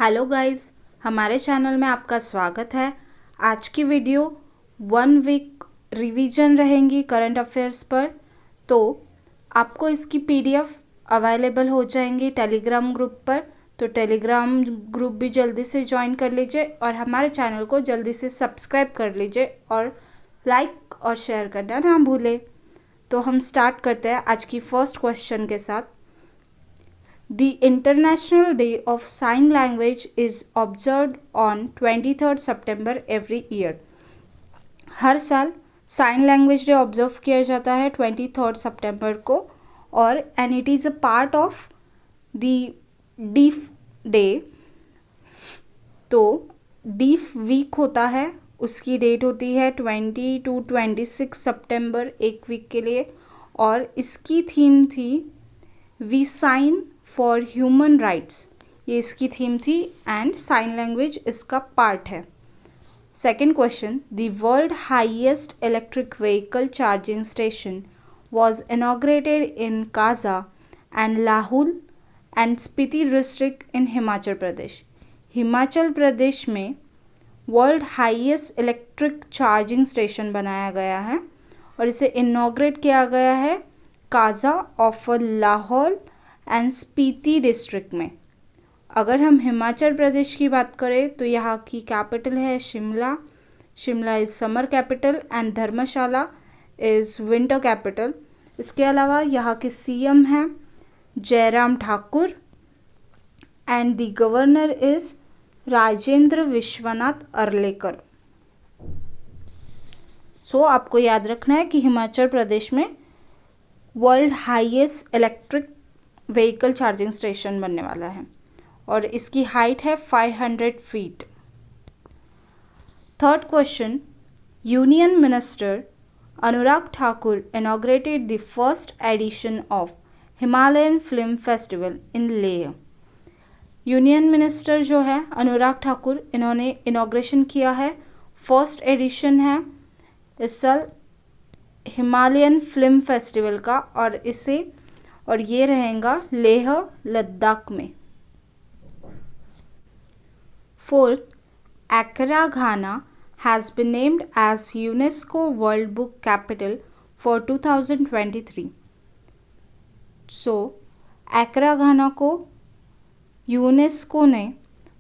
Hello guys, हमारे channel में आपका स्वागत है। आज की वीडियो 1 वीक रिवीजन रहेंगी करंट अफेयर्स पर। तो आपको इसकी पीडीएफ अवेलेबल हो जाएंगी टेलीग्राम ग्रुप पर। तो टेलीग्राम ग्रुप भी जल्दी से ज्वाइन कर लीजिए और हमारे चैनल को जल्दी से सब्सक्राइब कर लीजिए और लाइक और शेयर करना ना भूलें। तो हम स्टार्ट करते हैं आज की फर्स्ट क्वेश्चन के साथ। The International Day of Sign Language is observed on 23rd September every year. हर साल साइन लैंग्वेज डे ऑब्जर्व किया जाता है 23rd सितंबर को और and it is a part of the deaf day. तो डीफ वीक होता है, उसकी डेट होती है 20 to 26 सितंबर, एक वीक के लिए। और इसकी थीम थी we sign for human rights, ये इसकी थीम थी एंड साइन लैंग्वेज इसका पार्ट है। Second question, the world highest electric vehicle charging station was inaugurated in Kaza and Lahaul and Spiti district in Himachal Pradesh. Himachal Pradesh में world highest electric charging station बनाया गया है और इसे इनॉग्रेट किया गया है Kaza of Lahaul and Spiti district में। अगर हम हिमाचल प्रदेश की बात करें तो यहाँ की कैपिटल है Shimla. Shimla is summer capital and Dharamshala is winter capital. इसके अलावा यहाँ के सीएम हैं Jairam Thakur and the governor is Rajendra Vishwanath Arlekar. So आपको याद रखना है कि हिमाचल प्रदेश में world highest electric vehicle charging station बनने वाला है और इसकी हाइट है 500 feet. Third question, union minister Anurag Thakur inaugurated the first edition of Himalayan film festival in Leh. Union minister जो है अनुराग ठाकुर, इन्होंने इनॉग्रेशन किया है, फर्स्ट एडिशन है इस साल हिमालयन फिल्म फेस्टिवल का और ये रहेगा लेह लद्दाख में। Fourth, Accra Ghana has been named as UNESCO world book capital for 2023। So Accra Ghana को यूनेस्को ने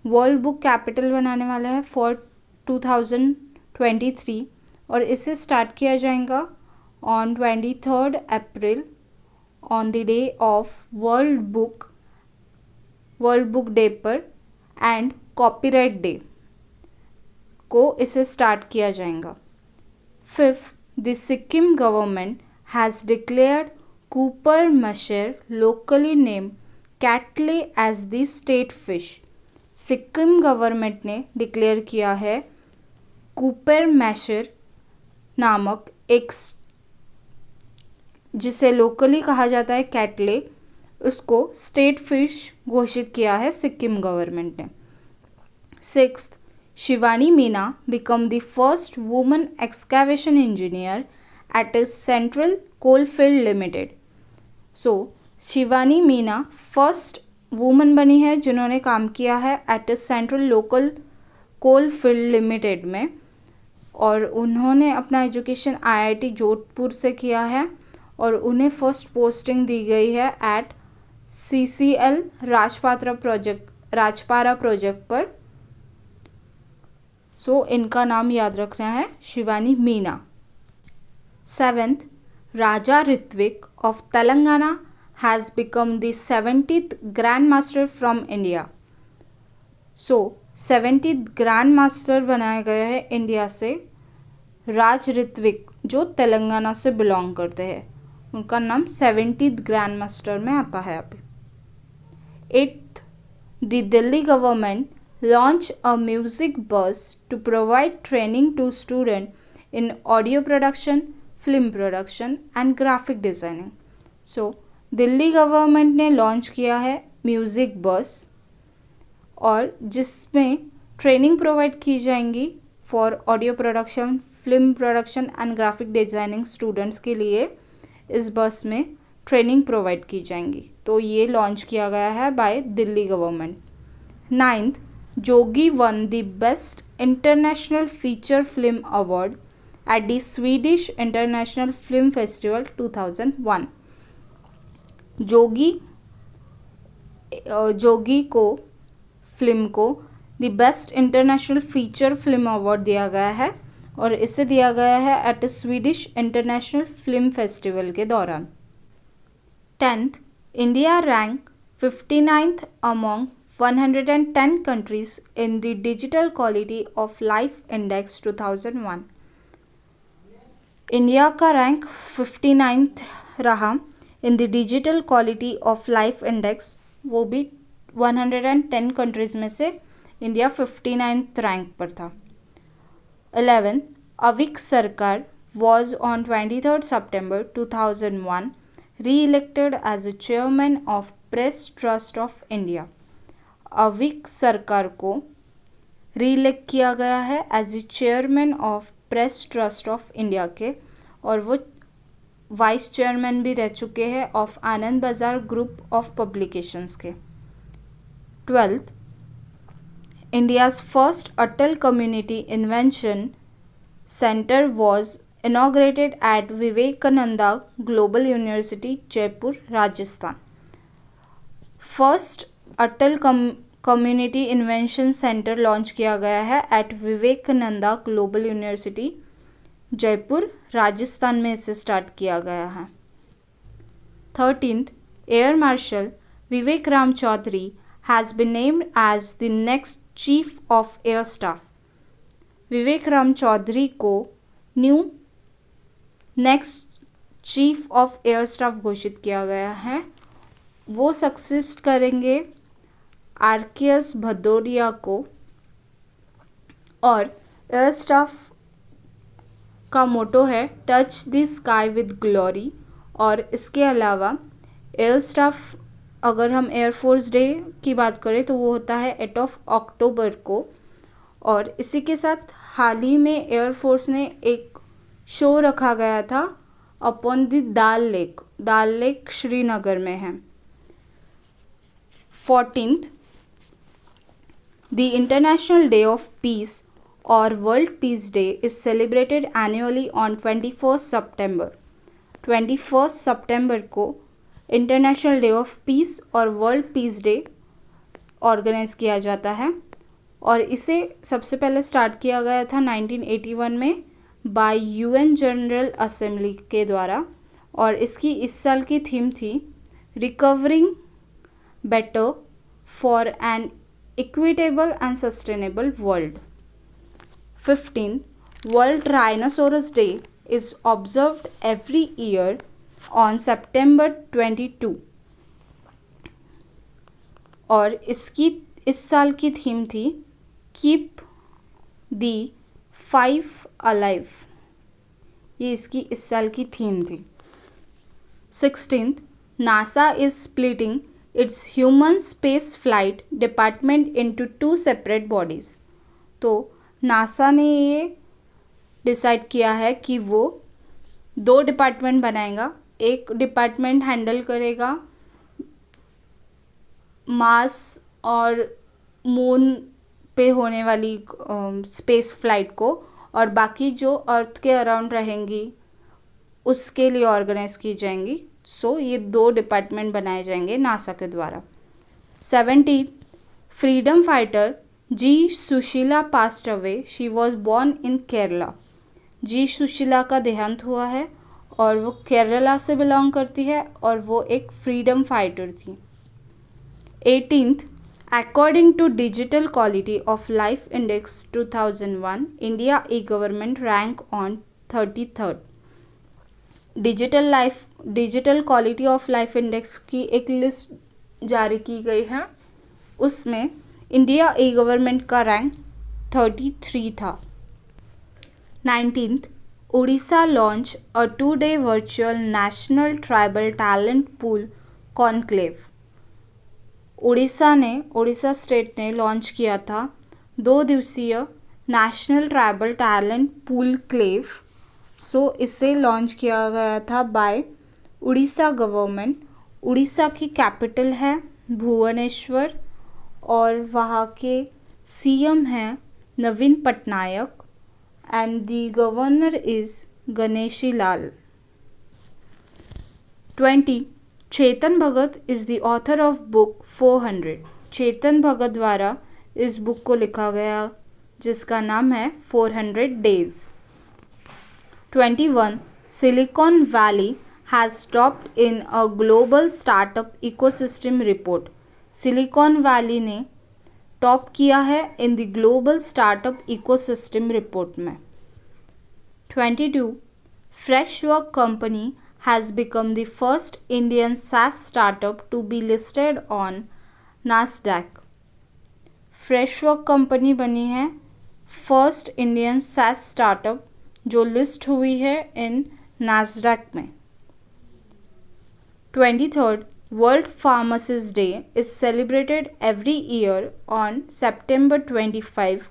वर्ल्ड बुक कैपिटल बनाने वाला है फॉर 2023 और इसे स्टार्ट किया जाएगा on 23rd April on the day of world book day पर एंड कॉपीराइट डे को इसे स्टार्ट किया जाएगा। Fifth, the Sikkim government has declared copper mahseer locally name katle as the state fish. Sikkim government ने डिक्लेयर किया है कूपर मैशर नामक एक जिसे लोकली कहा जाता है कैटले, उसको स्टेट फिश घोषित किया है सिक्किम गवर्नमेंट ने। Sixth, Shivani Meena become the first woman excavation engineer at a central coalfield limited. So Shivani Meena first woman बनी है जिन्होंने काम किया है at a central local coalfield limited में और उन्होंने अपना एजुकेशन आईआईटी जोधपुर से किया है और उन्हें फर्स्ट पोस्टिंग दी गई है एट सीसीएल राजपारा प्रोजेक्ट पर। सो इनका नाम याद रखना है Shivani Meena. Seventh, Raja Ritwik of Telangana has become the 70th grand master from India. So 70th grand master बनाया गया है इंडिया से राज ऋत्विक जो तेलंगाना से बिलोंग करते हैं, उनका नाम 70th ग्रैंड मास्टर में आता है अभी। Eighth, the Delhi government launch a music bus to provide training to student in audio production, film production and graphic designing. So Delhi government ने लॉन्च किया है म्यूज़िक बस और जिसमें ट्रेनिंग प्रोवाइड की जाएंगी for audio production, film production and graphic designing students के लिए इस बस में ट्रेनिंग प्रोवाइड की जाएंगी। तो ये लॉन्च किया गया है by Delhi government. Ninth, Jogi won the best international feature film award at the Swedish International Film Festival 2001. Jogi को फिल्म को the best international feature film award दिया गया है और इसे दिया गया है at Swedish international film festival के दौरान. 10th, India rank 59th among 110 countries in the Digital Quality of Life Index 2001. India का रैंक 59th रहा in the digital quality of life index, वो भी 110 कंट्रीज़ में से इंडिया 59th रैंक पर था. 11th, अविक सरकार was on 23rd September 2001 re-elected as a chairman of Press Trust of India. अविक सरकार को री-इलेक्ट किया गया है as a chairman of press trust of India के, और वो वाइस चेयरमैन भी रह चुके हैं ऑफ आनंद बाज़ार ग्रुप ऑफ पब्लिकेशंस के. 12th, India's first Atal community invention centre was inaugurated at Vivekananda global university Jaipur Rajasthan. First Atal community invention centre launch किया गया है at Vivekananda global university Jaipur Rajasthan में इसे स्टार्ट किया गया है. 13th, air marshal Vivek Ram Chaudhari has been named as the next chief of air staff. Vivek Ram Chaudhari को new next chief of air staff घोषित किया गया है. वो सक्सेस करेंगे आरकेएस भदौरिया को, और एयर स्टाफ का मोटो है touch the sky with glory. और इसके अलावा एयर स्टाफ, अगर हम एयरफोर्स डे की बात करें तो वो होता है 8 अक्टूबर को. और इसी के साथ हाल ही में एयरफोर्स ने एक शो रखा गया था upon the dal lake Srinagar में है. 14th, The International Day of Peace or World Peace Day is celebrated annually on 21st September. 21st September को इंटरनेशनल डे ऑफ पीस और वर्ल्ड पीस डे ऑर्गेनाइज किया जाता है, और इसे सबसे पहले स्टार्ट किया गया था 1981 में बाय यूएन जनरल असेंबली के द्वारा, और इसकी इस साल की थीम थी recovering better for an equitable and sustainable world. 15th, World Rhinoceros Day is observed every year on September 22. और इसकी इस साल की थीम थी Keep the Five Alive. ये इसकी इस साल की थीम थी. 16th, NASA is splitting its human space flight department into 2 separate bodies. तो नासा ने ये डिसाइड किया है कि वो 2 डिपार्टमेंट बनाएगा. एक डिपार्टमेंट हैंडल करेगा मार्स और मून पे होने वाली स्पेस फ्लाइट को, और बाकी जो अर्थ के अराउंड रहेंगी उसके लिए ऑर्गेनाइज की जाएंगी. सो ये 2 डिपार्टमेंट बनाए जाएंगे नासा के द्वारा. 17, freedom fighter G Sushila passed away. She was born in Kerala. G Sushila का देहांत हुआ है और वो केरला से बिलोंग करती है, और वो एक फ्रीडम फाइटर थी. 18th, according to digital quality of life index 2001, India e government rank on 33rd. Digital quality of life index की एक लिस्ट जारी की गई है, उसमें इंडिया ई गवर्नमेंट का रैंक 33 था. 19th, Orissa launch a 2-day virtual national tribal talent pool conclave. Orissa state ने लॉन्च किया था 2 दिवसीय national tribal talent pool clave. So इसे लॉन्च किया गया था बाय उड़ीसा गवर्नमेंट. उड़ीसा की कैपिटल है भुवनेश्वर, और वहाँ के सीएम है Naveen Patnaik and the governor is Ganeshi Lal. 20. Chetan Bhagat is the author of book 400। Chetan Bhagat द्वारा इस बुक को लिखा गया जिसका नाम है 400 days. 21. Silicon valley has topped in a global startup ecosystem report। Silicon valley ने टॉप किया है in the global startup ecosystem report में। 22. फ्रेशवर्क company has become the first Indian SaaS startup to be listed on NASDAQ। Freshwork company बनी है first Indian SaaS startup जो list हुई है इन NASDAQ में। 23rd. World Pharmacist Day is celebrated every year on September 25.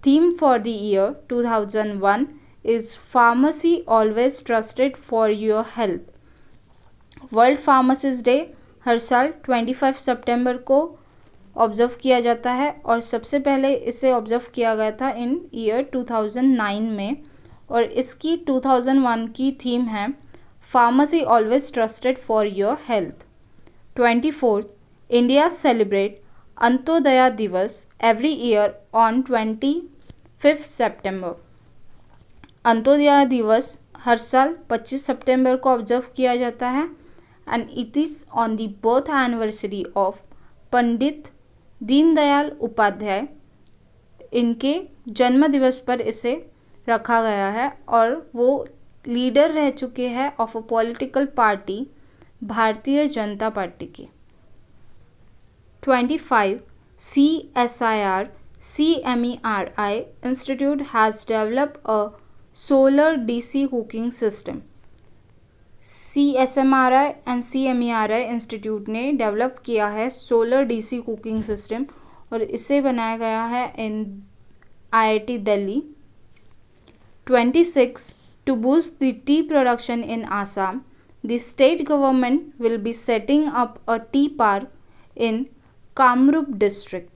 Theme for the year 2001 is Pharmacy Always Trusted for Your Health। World Pharmacist Day हर साल 25 सितंबर को observe किया जाता है और सबसे पहले इसे ऑब्जर्व किया गया था इन ईयर 2009 में और इसकी 2001 की थीम है Pharmacy Always Trusted for Your Health। 24th. India celebrate Antyodaya दिवस every year on 25th September। Antyodaya दिवस हर साल 25 सितंबर को ऑब्जर्व किया जाता है and it is on the birth anniversary of Pandit Deendayal Upadhyay. इनके जन्म दिवस पर इसे रखा गया है और वो लीडर रह चुके हैं of a political party Bharatiya Janata party की। 25. CSIR CMERI Institute has developed a solar DC cooking system। CSMRI and CMERI institute ने डेवलप किया है सोलर DC कुकिंग सिस्टम और इसे बनाया गया है इन IIT Delhi. 26. To boost the tea production in Assam, the state government will be setting up a tea park in Kamrup district।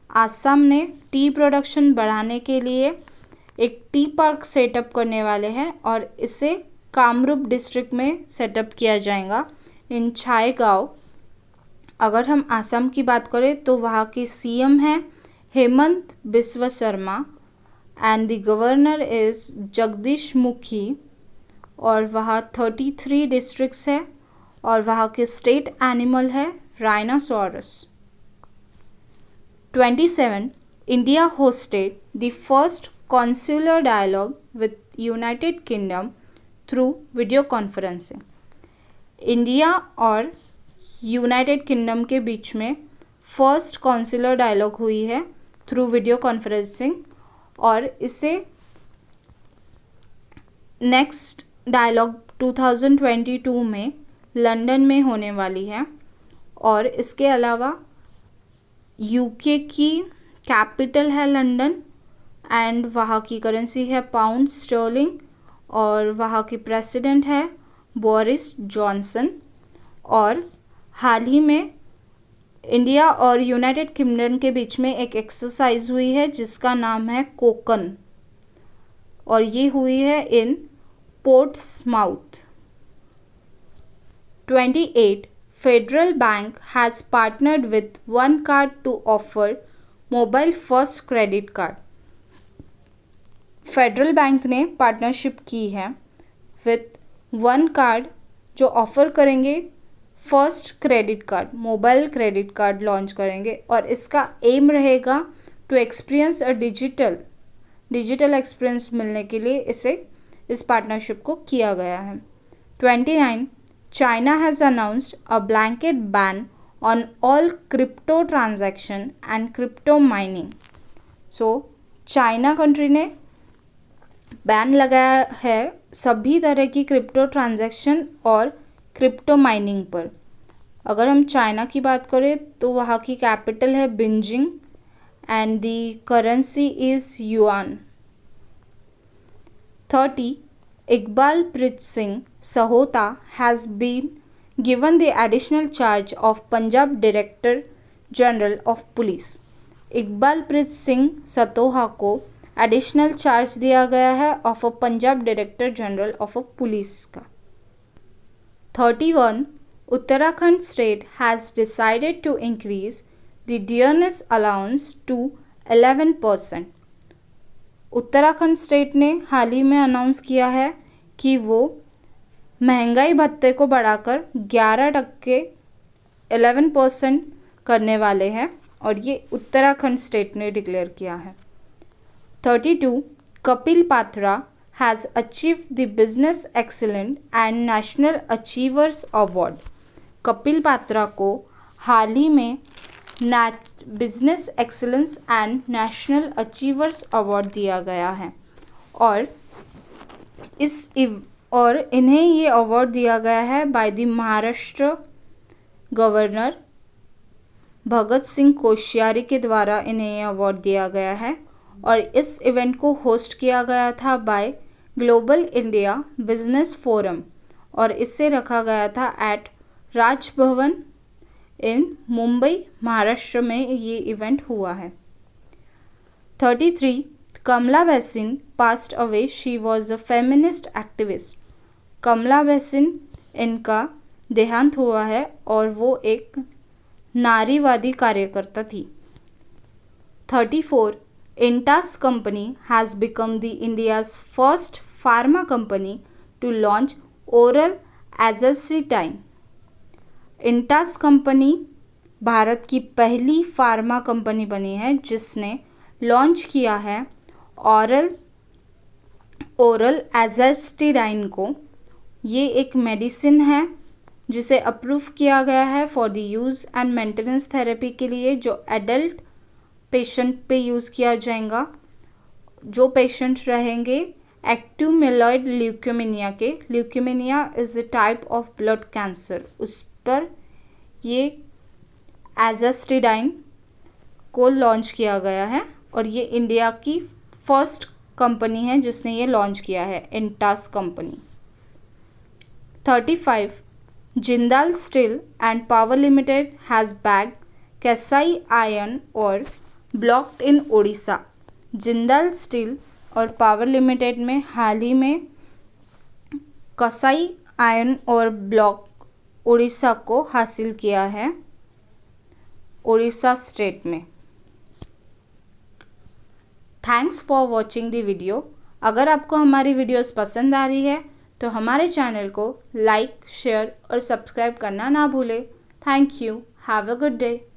Assam ने T production बढ़ाने के लिए एक टी पार्क सेटअप करने वाले हैं और इसे कामरूप डिस्ट्रिक्ट में सेटअप किया जाएगा इन छायगांव। अगर हम आसाम की बात करें तो वहाँ के सीएम हैं Hemant Biswa Sharma and the governor is Jagdish Mukhi और वहाँ 33 डिस्ट्रिक्ट्स है और वहाँ के स्टेट एनिमल है rhinoceros. 27. India hosted the first consular dialogue with united kingdom through video conferencing. India और यूनाइटेड किंगडम के बीच में फर्स्ट कॉन्सुलर डायलॉग हुई है थ्रू वीडियो कॉन्फ्रेंसिंग और इसे नेक्स्ट डायलॉग 2022 में लंदन में होने वाली है और इसके अलावा यूके की कैपिटल है लंदन एंड वहाँ की करेंसी है पाउंड स्टर्लिंग और वहाँ की प्रेसिडेंट है बोरिस जॉनसन। और हाल ही में इंडिया और यूनाइटेड किंगडम के बीच में एक एक्सरसाइज हुई है जिसका नाम है कोकन और ये हुई है इन Portsmouth. 28. Federal Bank has partnered with OneCard to offer mobile first credit card। Federal bank ने पार्टनरशिप की है विथ OneCard जो ऑफ़र करेंगे first credit card, mobile credit card launch करेंगे और इसका एम रहेगा to experience a digital experience मिलने के लिए इस पार्टनरशिप को किया गया है। 29. China has announced a blanket ban on all crypto transaction and crypto mining। So China country ने बैन लगाया है सभी तरह की क्रिप्टो ट्रांजैक्शन और क्रिप्टो माइनिंग पर। अगर हम चाइना की बात करें तो वहाँ की कैपिटल है Beijing and the currency is yuan. 30. Iqbal Preet Singh Sahota has been given the additional charge of Punjab director general of police. Iqbalpreet Singh Sahota को एडिशनल चार्ज दिया गया है of a Punjab director general of a police का। 31 Uttarakhand state has decided to increase the dearness allowance to 11%। Uttarakhand state ने हाल ही में announce किया है कि वो महंगाई भत्ते को बढ़ाकर 11% करने वाले हैं और ये उत्तराखंड स्टेट ने डिक्लेयर किया है। 32 Kapil Patra has achieve the business excellent and national achievers award. Kapil Patra को हाल ही में business excellence and national achievers award दिया गया है और इन्हें ये अवार्ड दिया गया है by the Maharashtra governor Bhagat Singh Koshyari के द्वारा इन्हें ये अवार्ड दिया गया है और इस इवेंट को होस्ट किया गया था by global India business forum और इसे रखा गया था एट राजभवन इन मुंबई महाराष्ट्र में ये इवेंट हुआ है। 33 Kamla Bhasin passed away, she was a feminist activist. Kamla Bhasin इनका देहांत हुआ है और वो एक नारीवादी कार्यकर्ता थी। 34 Intas company has become the India's first pharma company to launch oral azacitidine. Intas company भारत की पहली फार्मा कंपनी बनी है जिसने लॉन्च किया है ओरल एज़ेल्सिटाइन को। ये एक मेडिसिन है जिसे अप्रूव किया गया है for the use and maintenance therapy के लिए, जो एडल्ट पेशेंट पे यूज़ किया जाएगा। जो पेशेंट रहेंगे एक्टिव मिलॉइड ल्यूकेमिया के, leukaemia is a type of blood cancer, उस पर ये एज़ेल्सिटाइन को लॉन्च किया गया है और ये इंडिया की फर्स्ट कंपनी है जिसने ये लॉन्च किया है, Intas company. 35 Jindal steel and power limited has bagged Kasia iron ore blocked in Odisha. Jindal steel और पावर लिमिटेड में हाल ही में कसाई आयरन और ब्लॉक उड़ीसा को हासिल किया है, उड़ीसा स्टेट में। Thanks for watching the video. अगर आपको हमारी वीडियोस पसंद आ रही है तो हमारे चैनल को लाइक, शेयर और सब्सक्राइब करना ना भूलें। Thank you. Have a good day.